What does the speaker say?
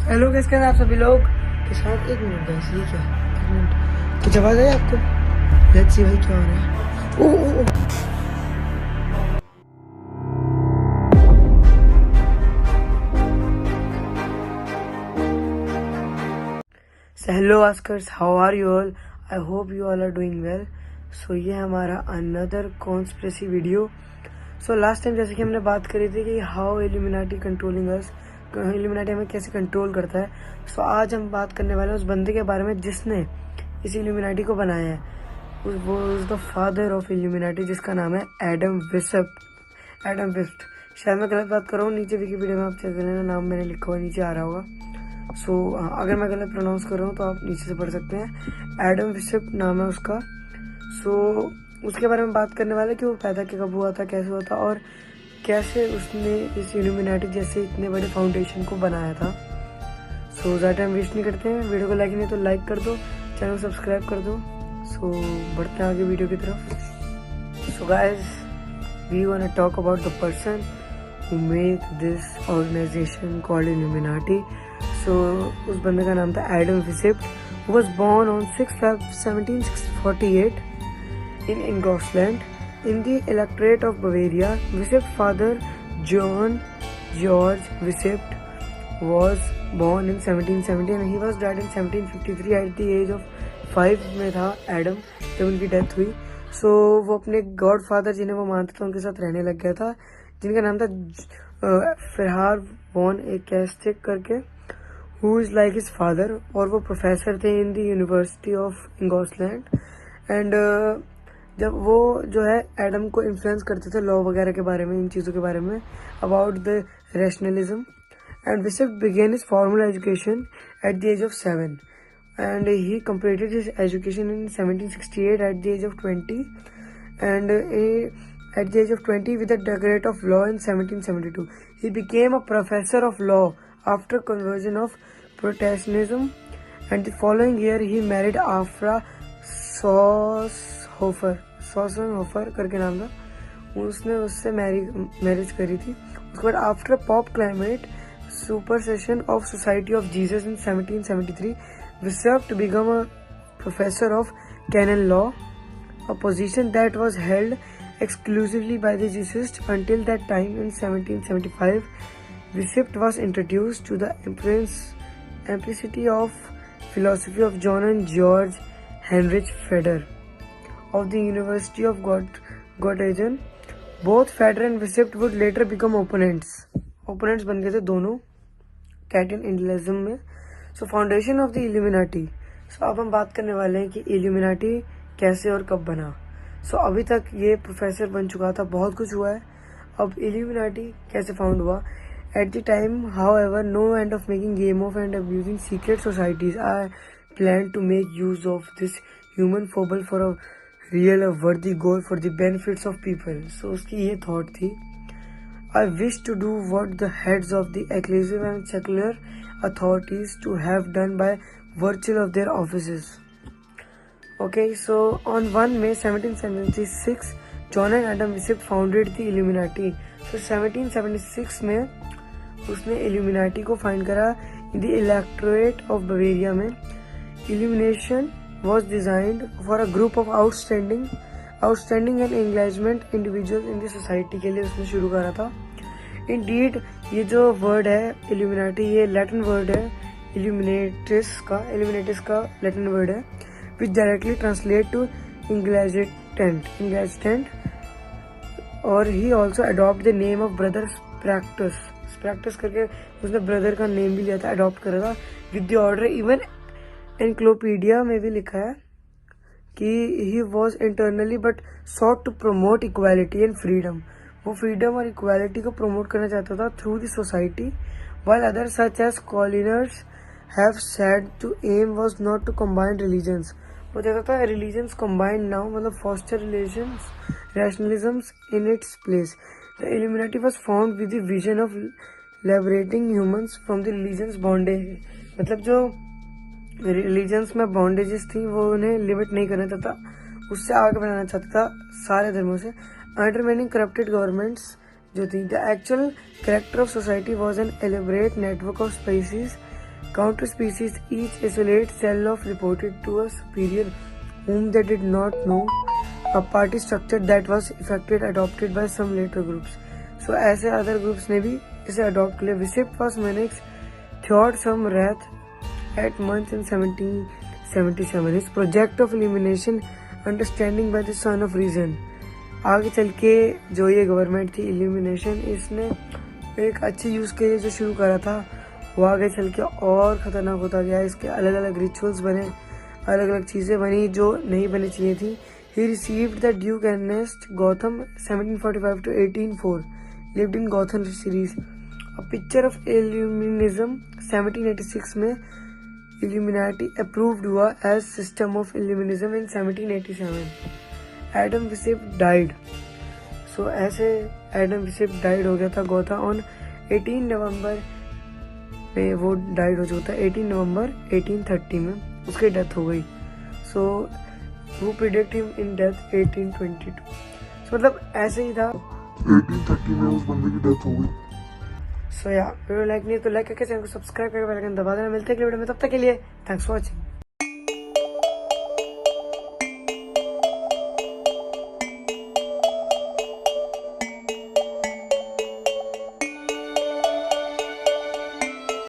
Hello guys, कैसे हैं आप सभी लोग के साथ। एक मिनट गाइस, ये क्या एक मिनट कुछ आवाज आई आपको? लेट्स सी भाई क्या हो रहा है। ओ ओ ओ hello askers, how are you all? I hope you all are doing well. So ये है हमारा another conspiracy video. So last time जैसे कि हमने बात करी थी कि how Illuminati controlling us, Illuminati हमें कैसे कंट्रोल करता है। सो आज हम बात करने वाले हैं उस बंदे के बारे में जिसने इस इल्यूमिनाटी को बनाया है। वो is the father of illuminati, जिसका नाम है एडम विस्प। एडम विस्प, शायद मैं गलत बात कर रहा हूँ। नीचे विकिपीडिया में आप चेक कर लेना, नाम मैंने लिखा हुआ नीचे आ रहा होगा। सो अगर मैं गलत प्रोनाउंस कर रहा हूँ तो आप नीचे से पढ़ सकते हैं। एडम विस्प नाम है उसका। सो उसके बारे में बात करने वाले कि वो पैदा कब हुआ था, कैसे हुआ था और कैसे उसने इस इल्यूमिनाटी जैसे इतने बड़े फाउंडेशन को बनाया था। सो ज़्यादा टाइम वेस्ट नहीं करते हैं। वीडियो को लाइक नहीं तो लाइक कर दो, चैनल को सब्सक्राइब कर दो। सो बढ़ते हैं आगे वीडियो की तरफ। So guys, we want to talk about the person who make this organization called Illuminati. So उस बंदे का नाम था Adam विसिप्ट, who was born on 6 Feb 1748 in Ingolstadt in the electorate of Bavaria. Visipt's father John George Visipt was born in 1770 and he was died in 1753 at the age of 5 में था Adam जब उनकी death हुई। सो वो अपने God father जिन्हें वो मानता था उनके साथ रहने लग गया था, जिनका नाम था फेरहार वॉन एकस्टिक करके, who is like his father. और वो प्रोफेसर थे in the university of Ingolstadt. And जब वो जो है एडम को इन्फ्लुएंस करते थे लॉ वगैरह के बारे में, इन चीज़ों के बारे में, about the rationalism. And Weishaupt began his formal education at the age of 7 and he completed his education in 1768 at the age of 20 and at the age of 20 with a doctorate of law in 1772. He became a professor of law after conversion of Protestantism, and the following year he married Afra Sossenhofer करके नाम था, उसने उससे marriage करी थी। उसके बाद after pop climate supersession of Society of Jesus in 1773, Visipt became a professor of canon law, a position that was held exclusively by the Jesuits until that time. In 1775, Visipt was introduced to the empiricity of philosophy of John and George Heinrich Feder of the University of Göttingen. Both Feder and Visipt would later become opponents बन गए थे दोनों cation इंडियलिज्म में। सो foundation of the illuminati. सो अब हम बात करने वाले हैं कि इल्यूमिनाटी कैसे और कब बना। सो अभी तक ये प्रोफेसर बन चुका था, बहुत कुछ हुआ है। अब इल्यूमिनाटी कैसे फाउंड हुआ? At the time however no end of making game of and abusing secret societies, I plan to make use of this human foible for a real worthy goal for the benefits of people. So उसकी ये thought थी, I wish to do what the heads of the ecclesial and secular authorities to have done by virtue of their offices. Okay, so on 1 May 1776, John and Adam Visipt founded the Illuminati. So 1776 में उसने Illuminati को find करा in the electorate of Bavaria में। Illumination was designed for a group of outstanding and engagement individuals in the society के लिए उसने शुरू करा था। Indeed, ये जो वर्ड है इल्यूमिनाटी, ये लैटिन वर्ड है इल्यूमिनेटिस का लैटिन वर्ड है, which directly translate to इंग्लैजिटेंट। और he also adopt the name of brother Spractus करके उसने ब्रदर का नेम भी लिया था, अडॉप्ट करा था with the order। इवन एनक्लोपीडिया में भी लिखा है कि he was internally but sought to promote equality and freedom। वो फ्रीडम और इक्वालिटी को प्रमोट करना चाहता था through the society, while others such as Colliners have said to aim was not to combine religions। वो चाहता था religions combined now, मतलब foster relations rationalisms in its place। The Illuminati was formed with the vision of liberating humans from the religions bondage। मतलब जो religions में bondages थी वो उन्हें लिमिट नहीं करना चाहता, उससे आगे बढ़ाना चाहता था सारे धर्मों से। अंडरमाइनिंग करप्टेड गवर्नमेंट्स जो थी। The actual character of society was an elaborate network of species Counter species, each isolate cell of reported to a superior whom they did not know, a party structure that was effected adopted by some later groups. So ऐसे other groups ने भी इसे adopt कर लिया. Visipt was Mannix thought some wrath at months in 1777. His project of elimination understanding by the son of reason. आगे चल के जो ये गवर्नमेंट थी इल्यूमिनेशन, इसने एक अच्छे यूज़ के लिए जो शुरू करा था वो आगे चल के और ख़तरनाक होता गया. इसके अलग अलग रिचुअल्स बने, अलग अलग चीज़ें बनी जो नहीं बननी चाहिए थी. He received the duke Ernest Gotha 1745 to 1804, lived in Gotha series. A picture of Illuminism 1786 में इल्यूमिनाटी अप्रूव्ड हुआ as system of Illuminism in 1787. Adam Weishaupt died. So ऐसे एडम विसिप्ट डाइड हो गया था गौता ऑन 18 नवंबर में. वो डाइड हो चुका था 18 नवंबर 1830 में, उसकी डेथ हो गई. सो वो प्रिडिक्ट हिम इन डेथ 1822. सो मतलब ऐसे ही था, 1830 में उस बंदे की डेथ हो गई. सो या वीडियो लाइक नहीं तो लाइक करके चैनल को सब्सक्राइब करके बेल आइकन दबा देना. मिलते हैं अगले वीडियो में, तब तक के लिए थैंक्स फॉर वॉचिंग.